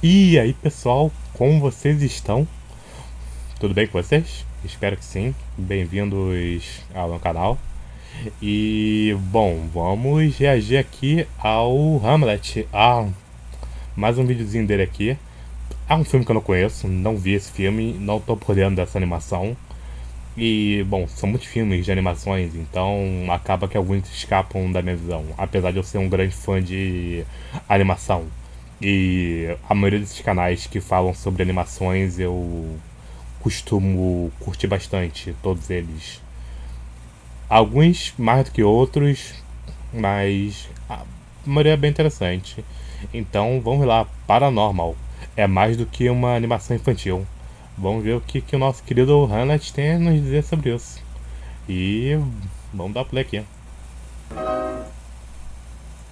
E aí pessoal, como vocês estão? Tudo bem com vocês? Espero que sim. Bem-vindos ao meu canal. E bom, vamos reagir aqui ao Hamlet. Mais um videozinho dele aqui. É um filme que eu não conheço, não vi esse filme, não tô por dentro dessa animação. E bom, são muitos filmes de animações, então acaba que alguns escapam da minha visão, apesar de eu ser um grande fã de animação. E a maioria desses canais que falam sobre animações eu costumo curtir bastante, todos eles. Alguns mais do que outros, mas a maioria é bem interessante. Então vamos lá, Paranormal. É mais do que uma animação infantil. Vamos ver o que o nosso querido Hamlet tem a nos dizer sobre isso. E vamos dar play aqui.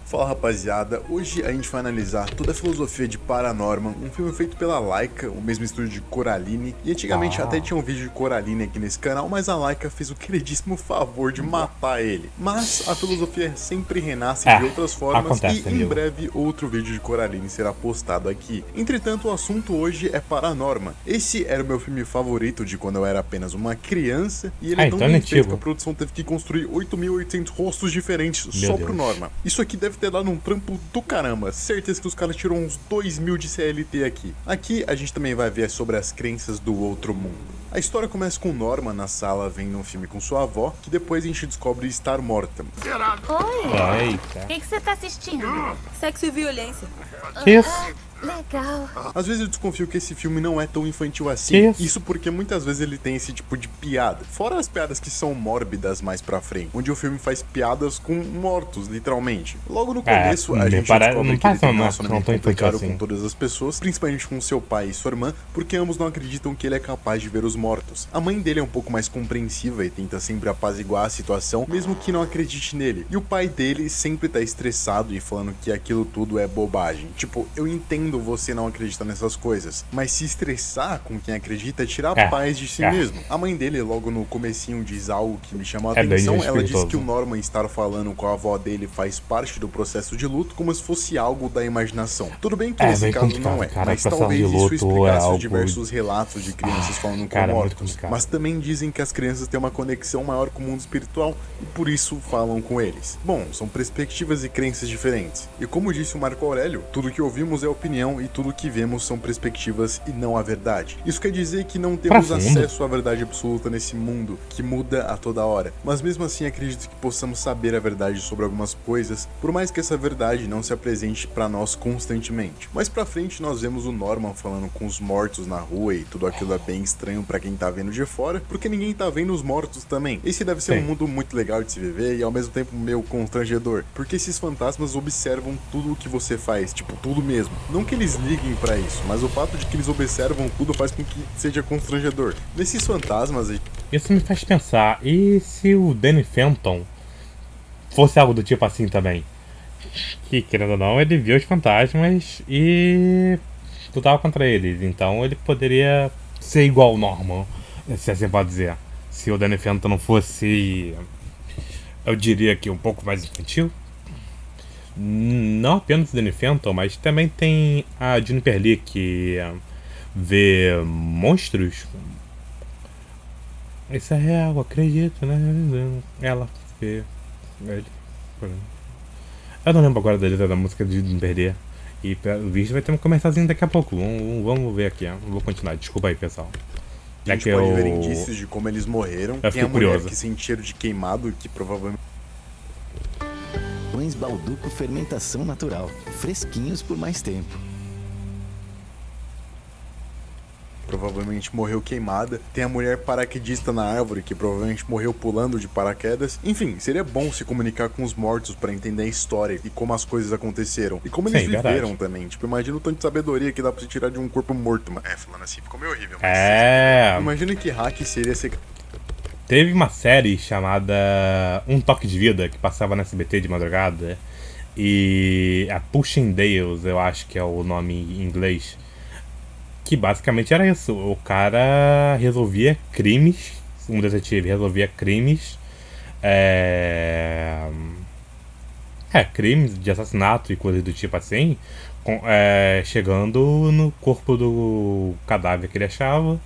Fala rapaziada, hoje a gente vai analisar toda a filosofia de Paranorman, um filme feito pela Laika, o mesmo estúdio de Coraline, e antigamente até tinha um vídeo de Coraline aqui nesse canal, mas a Laika fez o queridíssimo favor de matar ele. Mas a filosofia sempre renasce de outras formas acontece, e em breve outro vídeo de Coraline será postado aqui. Entretanto, o assunto hoje é Paranorman. Esse era o meu filme favorito de quando eu era apenas uma criança, e ele é tão então bem é feito que a antigo. produção teve que construir 8.800 rostos diferentes Meu só Deus. pro Norman. Isso aqui deve ter dado um trampo do caramba. Certeza que os caras tiram uns 2.000 de CLT aqui. Aqui a gente também vai ver sobre as crenças do outro mundo. A história começa com Norma na sala vendo um filme com sua avó, que depois a gente descobre estar morta. Oi! Eita. O que você tá assistindo? Sexo e violência. Que isso? Legal. Às vezes eu desconfio que esse filme não é tão infantil assim. Que isso? Isso porque muitas vezes ele tem esse tipo de piada. Fora as piadas que são mórbidas mais pra frente, onde o filme faz piadas com mortos, literalmente. Logo no começo, a me gente parece- descobre não que ele parece tem um não relacionamento tão infantil complicado assim. com todas as pessoas, principalmente com seu pai e sua irmã, porque ambos não acreditam que ele é capaz de ver os mortos. A mãe dele é um pouco mais compreensiva e tenta sempre apaziguar a situação, mesmo que não acredite nele. E o pai dele sempre tá estressado e falando que aquilo tudo é bobagem. Tipo, eu entendo você não acreditar nessas coisas, mas se estressar com quem acredita é tirar a paz de si mesmo. A mãe dele, logo no comecinho, diz algo que me chamou a É bem atenção. Ela diz desrespeitoso. que o Norman estar falando com a avó dele faz parte do processo de luto, como se fosse algo da imaginação. Tudo bem que É nesse bem caso complicado, não é, cara. mas Processo talvez de isso luto é explicasse algo- os diversos relatos de crianças falando com cara, é muito mortos. complicado. Mas também dizem que as crianças têm uma conexão maior com o mundo espiritual e por isso falam com eles. Bom, são perspectivas e crenças diferentes. E como disse o Marco Aurélio, tudo que ouvimos é opinião e tudo que vemos são perspectivas e não a verdade. Isso quer dizer que não temos Profundo. acesso à verdade absoluta nesse mundo que muda a toda hora. Mas mesmo assim acredito que possamos saber a verdade sobre algumas coisas, por mais que essa verdade não se apresente pra nós constantemente. Mais pra frente nós vemos o Norman falando com os mortos na rua e tudo aquilo é bem estranho pra quem tá vendo de fora, porque ninguém tá vendo os mortos também. Esse deve ser Sim. um mundo muito legal de se viver e ao mesmo tempo meio constrangedor, porque esses fantasmas observam tudo o que você faz, tipo, tudo mesmo. Não que eles liguem pra isso, mas o fato de que eles observam tudo faz com que seja constrangedor. Nesses fantasmas, Isso me faz pensar, e se o Danny Phantom fosse algo do tipo assim também? Que, querendo ou não, ele viu os fantasmas e lutava contra eles. Então ele poderia ser igual ao Norman, se assim pode dizer. Se o Danny Phantom não fosse, eu diria que um pouco mais infantil. Não apenas o Danny Phantom, mas também tem a Juniper Lee, que vê monstros. Isso é real, acredito, né? Ela vê ele. Eu não lembro agora da letra da música de Não Perder. E pelo visto vai ter um comercialzinho daqui a pouco. Vamos ver aqui, vou continuar. Desculpa aí, pessoal. a gente pode ver indícios de como eles morreram. Tem fiquei a mulher curioso. que sente cheiro de queimado, que provavelmente Pães Balduco fermentação natural, fresquinhos por mais tempo. morreu queimada. Tem a mulher paraquedista na árvore, que provavelmente morreu pulando de paraquedas. Enfim, seria bom se comunicar com os mortos pra entender a história e como as coisas aconteceram. E como eles Sim, viveram verdade. também. Tipo, imagina o tanto de sabedoria que dá pra se tirar de um corpo morto, mano. É, falando assim, ficou meio horrível. Mas imagina que hack seria ser... Teve uma série chamada Um Toque de Vida, que passava na SBT de madrugada. E a Pushing Days, eu acho que é o nome em inglês. Que basicamente era isso. O cara resolvia crimes. Um detetive resolvia crimes. Crimes de assassinato e coisas do tipo assim. chegando no corpo do cadáver que ele achava.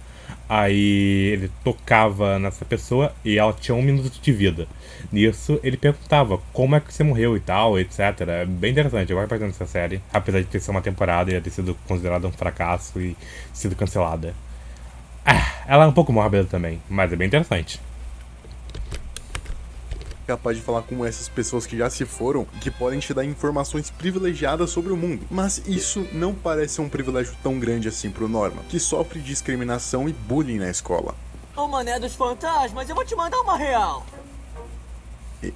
Aí ele tocava nessa pessoa e ela tinha 1 minuto de vida. Nisso ele perguntava como é que você morreu e tal, etc. É bem interessante, eu gosto bastante dessa série. Apesar de ter sido uma temporada e ter sido considerada um fracasso e sido cancelada. Ela é um pouco mórbida também, mas é bem interessante. Capaz de falar com essas pessoas que já se foram e que podem te dar informações privilegiadas sobre o mundo. Mas isso não parece ser um privilégio tão grande assim pro Norman, que sofre discriminação e bullying na escola. Ô mané dos fantasmas, eu vou te mandar uma real.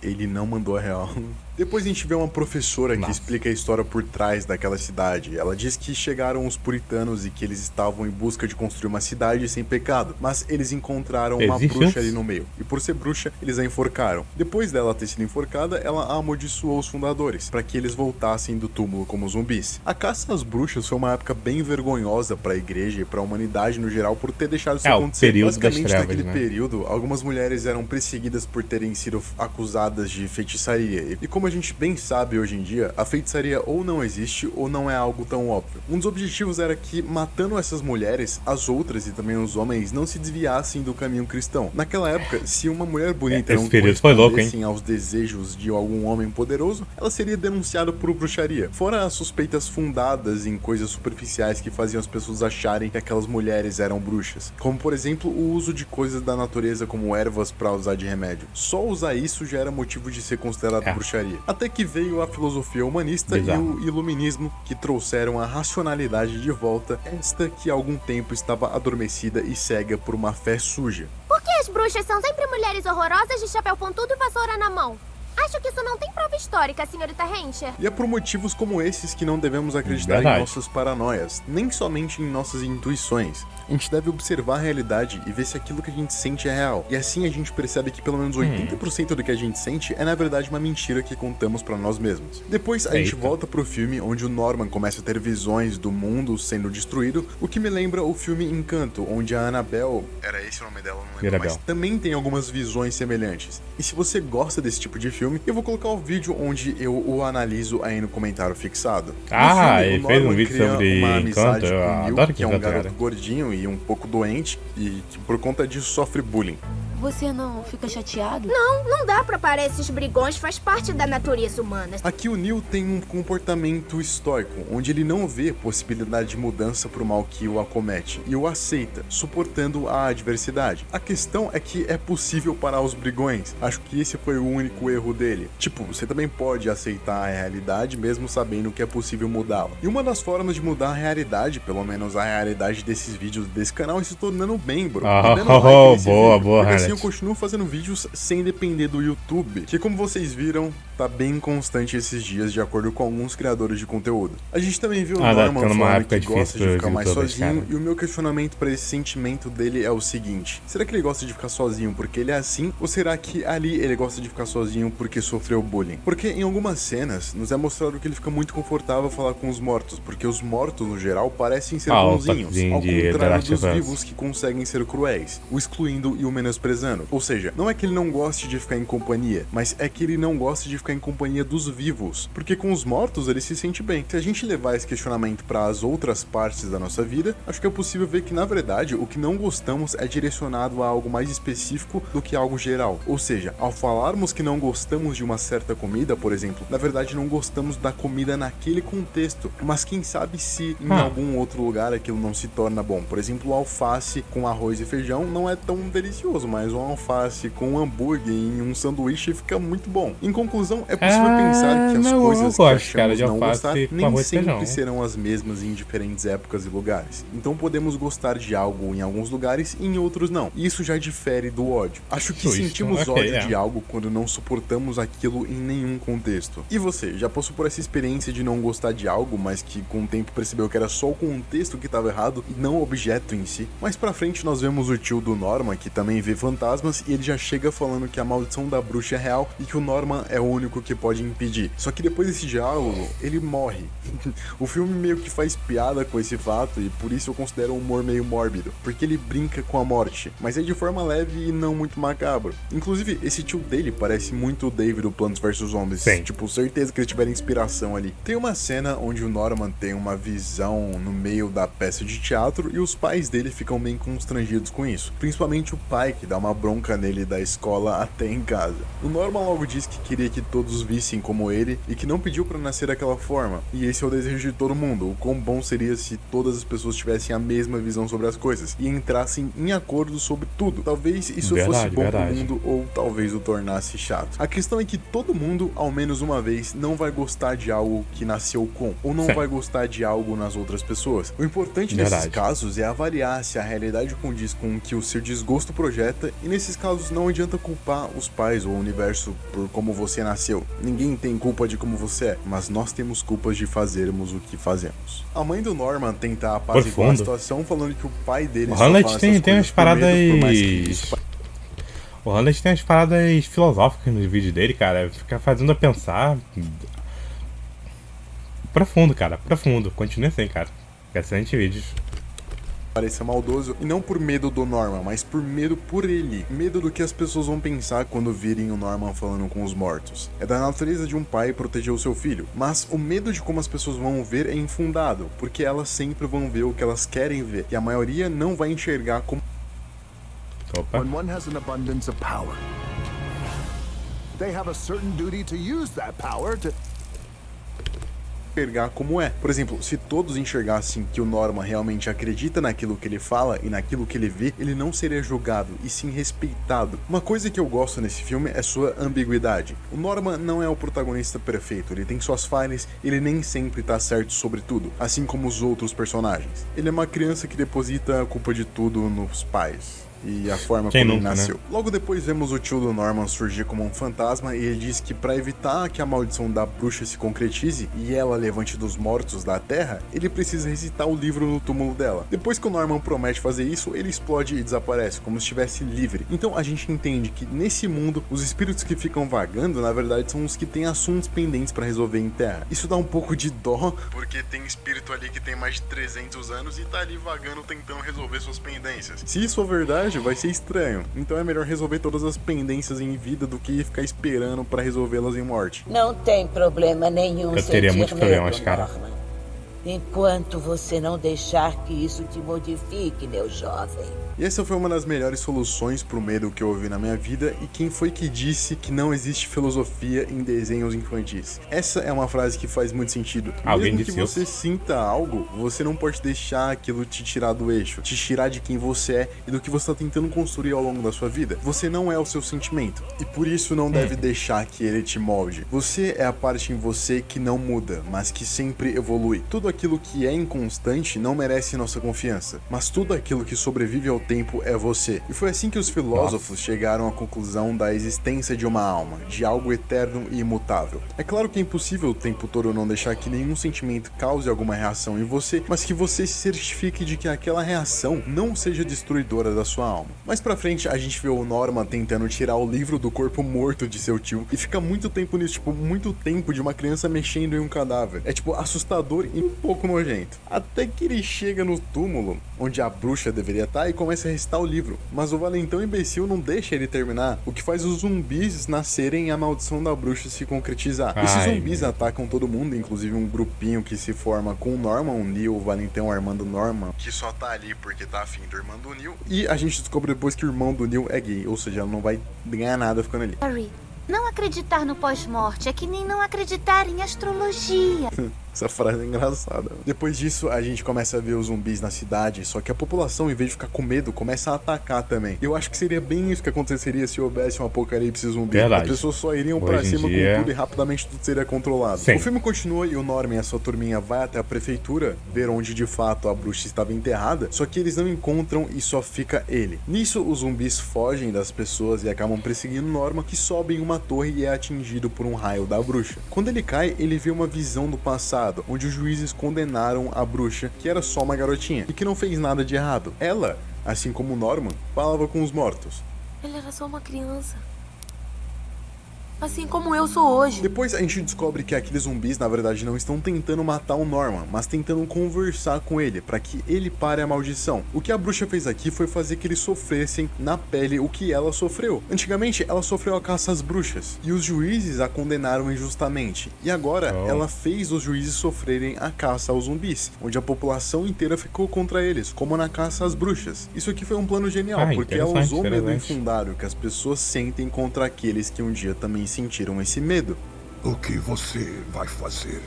Ele não mandou a real. Depois a gente vê uma professora que explica a história por trás daquela cidade. Ela diz que chegaram os puritanos e que eles estavam em busca de construir uma cidade sem pecado, mas eles encontraram uma bruxa ali no meio. E por ser bruxa, eles a enforcaram. Depois dela ter sido enforcada, ela amaldiçoou os fundadores, para que eles voltassem do túmulo como zumbis. A caça às bruxas foi uma época bem vergonhosa para a igreja e para a humanidade no geral por ter deixado isso acontecer. O período Basicamente, das trevas, naquele período, algumas mulheres eram perseguidas por terem sido acusadas de feitiçaria. E como a gente bem sabe hoje em dia, a feitiçaria ou não existe ou não é algo tão óbvio. Um dos objetivos era que, matando essas mulheres, as outras e também os homens não se desviassem do caminho cristão. Naquela época, se uma mulher bonita não correspondesse aos desejos de algum homem poderoso, ela seria denunciada por bruxaria. Fora as suspeitas fundadas em coisas superficiais que faziam as pessoas acharem que aquelas mulheres eram bruxas. Como, por exemplo, o uso de coisas da natureza como ervas para usar de remédio. Só usar isso já era motivo de ser considerado bruxaria. Até que veio a filosofia humanista e o iluminismo, que trouxeram a racionalidade de volta, esta que há algum tempo estava adormecida e cega por uma fé suja. Por que as bruxas são sempre mulheres horrorosas de chapéu pontudo e vassoura na mão? Acho que isso não tem prova histórica, senhorita Hencher. E é por motivos como esses que não devemos acreditar em nossas paranoias, nem somente em nossas intuições. A gente deve observar a realidade e ver se aquilo que a gente sente é real. E assim a gente percebe que pelo menos 80% do que a gente sente é na verdade uma mentira que contamos pra nós mesmos. Depois a gente volta pro filme onde o Norman começa a ter visões do mundo sendo destruído, o que me lembra o filme Encanto, onde a Annabelle, era esse o nome dela, não lembro, mas também tem algumas visões semelhantes. E se você gosta desse tipo de filme, eu vou colocar o vídeo onde eu o analiso aí no comentário fixado. Ele fez um vídeo sobre uma amizade Encanto, com o Neil, adoro que é um garoto gordinho e um pouco doente e que por conta disso sofre bullying. Você não fica chateado? Não dá pra parar esses brigões, faz parte da natureza humana. Aqui o Neil tem um comportamento estoico, onde ele não vê possibilidade de mudança pro mal que o acomete, e o aceita, suportando a adversidade. A questão é que é possível parar os brigões. Acho que esse foi o único erro dele. Tipo, você também pode aceitar a realidade, mesmo sabendo que é possível mudá-la. E uma das formas de mudar a realidade, pelo menos a realidade desses vídeos desse canal, é se tornando membro. Boa, eu continuo fazendo vídeos sem depender do YouTube, que como vocês viram, tá bem constante esses dias, de acordo com alguns criadores de conteúdo. A gente também viu o Norman falando que gosta de ficar mais sozinho, e o meu questionamento para esse sentimento dele é o seguinte: será que ele gosta de ficar sozinho porque ele é assim, ou será que ali ele gosta de ficar sozinho porque sofreu bullying? Porque em algumas cenas, nos é mostrado que ele fica muito confortável falar com os mortos, porque os mortos, no geral, parecem ser bonzinhos, ao contrário dos vivos que conseguem ser cruéis, o excluindo e o menosprezando. Ou seja, não é que ele não goste de ficar em companhia, mas é que ele não gosta de ficar em companhia dos vivos, porque com os mortos ele se sente bem. Se a gente levar esse questionamento para as outras partes da nossa vida, acho que é possível ver que na verdade o que não gostamos é direcionado a algo mais específico do que algo geral. Ou seja, ao falarmos que não gostamos de uma certa comida, por exemplo, na verdade não gostamos da comida naquele contexto, mas quem sabe se em algum outro lugar aquilo não se torna bom. Por exemplo, o alface com arroz e feijão não é tão delicioso, mas um alface com um hambúrguer em um sanduíche fica muito bom. Em conclusão, é possível pensar que as coisas que achamos não gostar nem sempre serão as mesmas em diferentes épocas e lugares. Então podemos gostar de algo em alguns lugares e em outros não. E isso já difere do ódio. Acho que sentimos ódio de algo quando não suportamos aquilo em nenhum contexto. E você, já passou por essa experiência de não gostar de algo, mas que com o tempo percebeu que era só o contexto que estava errado e não o objeto em si? Mais pra frente nós vemos o tio do Norman, que também vê fantasmas, e ele já chega falando que a maldição da bruxa é real e que o Norman é o único que pode impedir. Só que depois desse diálogo, ele morre. O filme meio que faz piada com esse fato e por isso eu considero um humor meio mórbido, porque ele brinca com a morte, mas é de forma leve e não muito macabro. Inclusive, esse tio dele parece muito o Dave do Plants vs Zombies. Sim. Tipo, certeza que eles tiveram inspiração ali. Tem uma cena onde o Norman tem uma visão no meio da peça de teatro e os pais dele ficam bem constrangidos com isso. Principalmente o pai, que dá uma bronca nele da escola até em casa. O Norman logo diz que queria que todos vissem como ele e que não pediu pra nascer daquela forma. E esse é o desejo de todo mundo. O quão bom seria se todas as pessoas tivessem a mesma visão sobre as coisas e entrassem em acordo sobre tudo. Talvez isso fosse bom pro mundo ou talvez o tornasse chato. A questão é que todo mundo, ao menos uma vez, não vai gostar de algo que nasceu com, ou não vai gostar de algo nas outras pessoas. O importante nesses casos é avaliar se a realidade condiz com o que o seu desgosto projeta, e nesses casos não adianta culpar os pais ou o universo por como você nasceu. Ninguém tem culpa de como você é, mas nós temos culpas de fazermos o que fazemos. A mãe do Norman tenta apaziguar a situação falando que o pai dele o Hamlet tem umas paradas... O Hamlet tem umas paradas filosóficas nos vídeos dele, cara. Fica fazendo a pensar. Profundo, cara. Profundo. Continue assim, cara. Excelente vídeos. Pareça maldoso, e não por medo do Norman, mas por medo por ele. Medo do que as pessoas vão pensar quando virem o Norman falando com os mortos. É da natureza de um pai proteger o seu filho, mas o medo de como as pessoas vão ver é infundado, porque elas sempre vão ver o que elas querem ver, e a maioria não vai enxergar como... When one has an abundance of power, they have a certain duty to use that power to enxergar como é. Por exemplo, se todos enxergassem que o Norman realmente acredita naquilo que ele fala e naquilo que ele vê, ele não seria julgado, e sim respeitado. Uma coisa que eu gosto nesse filme é sua ambiguidade. O Norman não é o protagonista perfeito, ele tem suas falhas, ele nem sempre tá certo sobre tudo, assim como os outros personagens. Ele é uma criança que deposita a culpa de tudo nos pais e a forma como ele nasceu. Logo depois vemos o tio do Norman surgir como um fantasma, e ele diz que para evitar que a maldição da bruxa se concretize e ela levante dos mortos da terra, ele precisa recitar o livro no túmulo dela. Depois que o Norman promete fazer isso, ele explode e desaparece, como se estivesse livre. Então a gente entende que nesse mundo, os espíritos que ficam vagando, na verdade, são os que têm assuntos pendentes para resolver em terra. Isso dá um pouco de dó, porque tem espírito ali que tem mais de 300 anos e tá ali vagando tentando resolver suas pendências. Se isso for verdade, vai ser estranho. Então é melhor resolver todas as pendências em vida do que ficar esperando pra resolvê-las em morte. Não tem problema nenhum. Eu teria muitos problemas, cara. Enquanto você não deixar que isso te modifique, meu jovem. E essa foi uma das melhores soluções pro medo que eu ouvi na minha vida, e quem foi que disse que não existe filosofia em desenhos infantis? Essa é uma frase que faz muito sentido. Alguém Mesmo que disse você sinta algo, você não pode deixar aquilo te tirar do eixo, te tirar de quem você é e do que você tá tentando construir ao longo da sua vida. Você não é o seu sentimento, e por isso não deve deixar que ele te molde. Você é a parte em você que não muda, mas que sempre evolui. Tudo aquilo que é inconstante não merece nossa confiança, mas tudo aquilo que sobrevive ao tempo é você. E foi assim que os filósofos chegaram à conclusão da existência de uma alma, de algo eterno e imutável. É claro que é impossível o tempo todo não deixar que nenhum sentimento cause alguma reação em você, mas que você se certifique de que aquela reação não seja destruidora da sua alma. Mais pra frente, a gente vê o Norman tentando tirar o livro do corpo morto de seu tio, e fica muito tempo nisso, tipo, muito tempo de uma criança mexendo em um cadáver. É tipo, assustador e um pouco nojento. Até que ele chega no túmulo, onde a bruxa deveria estar, e começa a recitar o livro. Mas o valentão imbecil não deixa ele terminar, o que faz os zumbis nascerem e a maldição da bruxa se concretizar. Esses zumbis atacam todo mundo, inclusive um grupinho que se forma com o Norman, o Neil, o valentão armando o Norman, que só tá ali porque tá afim do irmão do Neil. E a gente descobre depois que o irmão do Neil é gay, ou seja, ela não vai ganhar nada ficando ali. Harry, não acreditar no pós-morte é que nem não acreditar em astrologia. Essa frase é engraçada. Depois disso, a gente começa a ver os zumbis na cidade, só que a população, em vez de ficar com medo, começa a atacar também. Eu acho que seria bem isso que aconteceria se houvesse um apocalipse zumbi. As pessoas só iriam pra cima com tudo e rapidamente tudo seria controlado. Sim. O filme continua e o Norman e a sua turminha vai até a prefeitura ver onde de fato a bruxa estava enterrada, só que eles não encontram e só fica ele. Nisso, os zumbis fogem das pessoas e acabam perseguindo Norman, que sobe em uma torre e é atingido por um raio da bruxa. Quando ele cai, ele vê uma visão do passado, onde os juízes condenaram a bruxa, que era só uma garotinha e que não fez nada de errado. Ela, assim como Norman, falava com os mortos. Ele era só uma criança. Assim como eu sou hoje. Depois a gente descobre que aqueles zumbis na verdade não estão tentando matar o Norman, mas tentando conversar com ele, para que ele pare a maldição. O que a bruxa fez aqui foi fazer que eles sofressem na pele o que ela sofreu. Antigamente ela sofreu a caça às bruxas, e os juízes a condenaram injustamente. E agora ela fez os juízes sofrerem a caça aos zumbis, onde a população inteira ficou contra eles, como na caça às bruxas. Isso aqui foi um plano genial, porque ela usou o medo infundável que as pessoas sentem contra aqueles que um dia também sentiram esse medo. O que você vai fazer?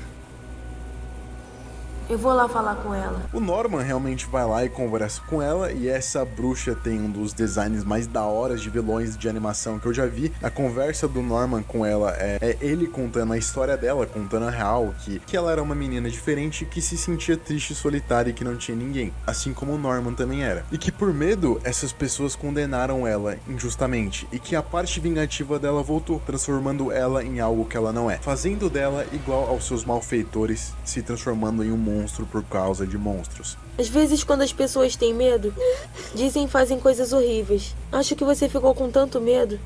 Eu vou lá falar com ela. O Norman realmente vai lá e conversa com ela, e essa bruxa tem um dos designs mais da hora de vilões de animação que eu já vi. A conversa do Norman com ela é ele contando a história dela, contando a real, que ela era uma menina diferente, que se sentia triste e solitária e que não tinha ninguém, assim como o Norman também era. E que por medo, essas pessoas condenaram ela injustamente, e que a parte vingativa dela voltou, transformando ela em algo que ela não é, fazendo dela igual aos seus malfeitores, se transformando em um monstro por causa de monstros. Às vezes, quando as pessoas têm medo, dizem e fazem coisas horríveis. Acho que você ficou com tanto medo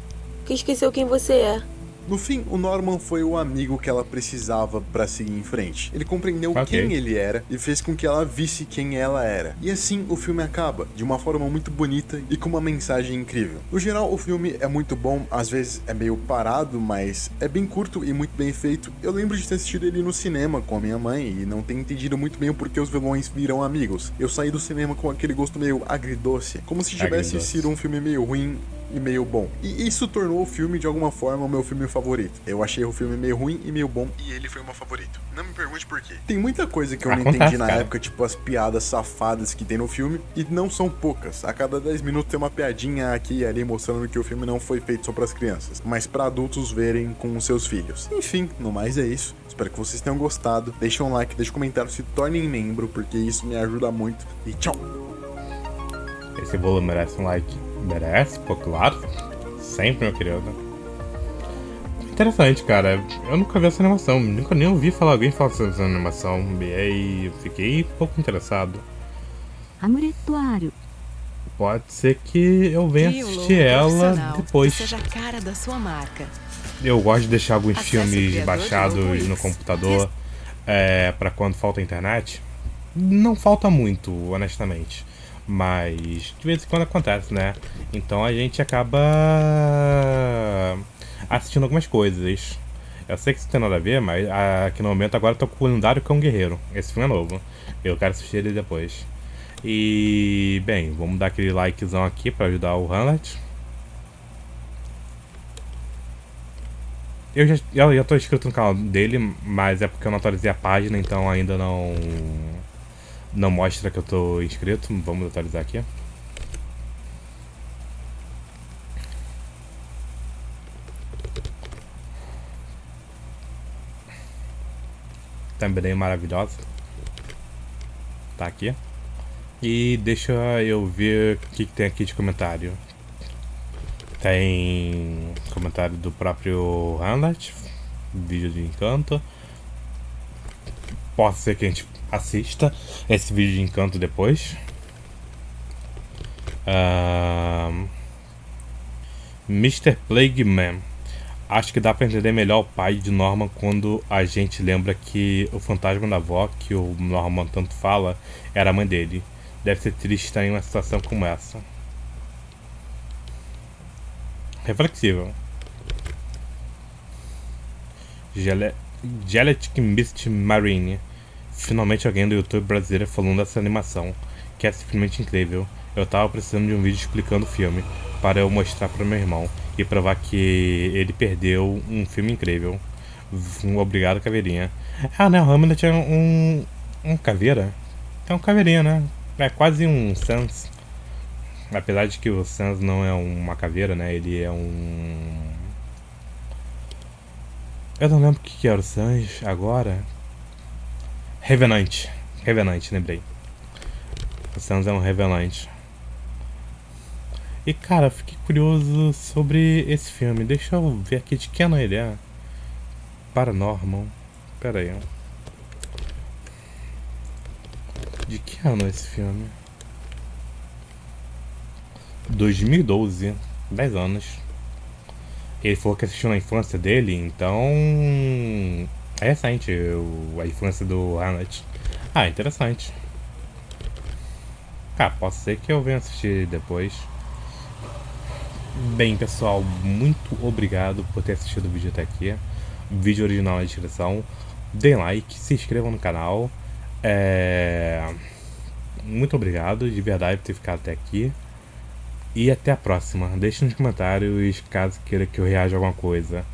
que esqueceu quem você é. No fim, o Norman foi o amigo que ela precisava para seguir em frente. Ele compreendeu quem ele era e fez com que ela visse quem ela era. E assim o filme acaba, de uma forma muito bonita e com uma mensagem incrível. No geral, o filme é muito bom, às vezes é meio parado, mas é bem curto e muito bem feito. Eu lembro de ter assistido ele no cinema com a minha mãe e não ter entendido muito bem o porquê os vilões viram amigos. Eu saí do cinema com aquele gosto meio agridoce, como se tivesse sido um filme meio ruim e meio bom. E isso tornou o filme, de alguma forma, o meu filme favorito. Eu achei o filme meio ruim e meio bom, e ele foi o meu favorito. Não me pergunte por quê. Tem muita coisa que eu não entendi na época, tipo as piadas safadas que tem no filme, e não são poucas. A cada 10 minutos tem uma piadinha aqui e ali mostrando que o filme não foi feito só pras crianças, mas pra adultos verem com os seus filhos. Enfim, no mais é isso. Espero que vocês tenham gostado. Deixem um like, deixem um comentário, se tornem membro, porque isso me ajuda muito. E tchau! Esse bolo merece um like. Merece, pô, claro. Sempre, meu querido. Interessante, cara. Eu nunca vi essa animação. Nunca nem ouvi alguém falar sobre essa animação. E aí eu fiquei um pouco interessado. Pode ser que eu venha assistir ela depois. Seja a cara da sua marca. Eu gosto de deixar alguns filmes baixados no computador pra quando falta internet. Não falta muito, honestamente. Mas de vez em quando acontece, né? Então a gente acaba assistindo algumas coisas. Eu sei que isso tem nada a ver, mas aqui no momento agora eu tô com o Lendário Cão Guerreiro. Esse filme é novo. Eu quero assistir ele depois. E, bem, vamos dar aquele likezão aqui pra ajudar o Hamlet. Eu já tô inscrito no canal dele, mas é porque eu não atualizei a página, então ainda não mostra que eu tô inscrito. Vamos atualizar aqui. Também maravilhosa. Tá aqui. E deixa eu ver o que tem aqui de comentário. Tem comentário do próprio Hamlet, vídeo de encanto. Pode ser que a gente assista esse vídeo de encanto depois. Mr. Plague Man. Acho que dá pra entender melhor o pai de Norman quando a gente lembra que o fantasma da avó, que o Norman tanto fala, era a mãe dele. Deve ser triste estar em uma situação como essa. Reflexível. Gelatic Mist Marine. Finalmente alguém do YouTube brasileiro falando dessa animação, que é simplesmente incrível. Eu tava precisando de um vídeo explicando o filme, para eu mostrar para meu irmão e provar que ele perdeu um filme incrível. Obrigado, caveirinha. Ah, né, o Hamlet é um caveira. É um caveirinha, né? É quase um Sans. Apesar de que o Sans não é uma caveira, né? Ele é um... Eu não lembro o que era o Sans agora. Revenant, lembrei. O Sans é um Revenant. E cara, eu fiquei curioso sobre esse filme. Deixa eu ver aqui de que ano ele é. Paranormal. Pera aí. De que ano é esse filme? 2012. 10 anos. Ele falou que assistiu na infância dele, então é recente a infância do Hamlet. Ah, interessante. Ah, pode ser que eu venha assistir depois. Bem, pessoal, muito obrigado por ter assistido o vídeo até aqui. Vídeo original na descrição. Deem like, se inscrevam no canal. Muito obrigado de verdade por ter ficado até aqui. E até a próxima. Deixe nos comentários caso queira que eu reaja a alguma coisa.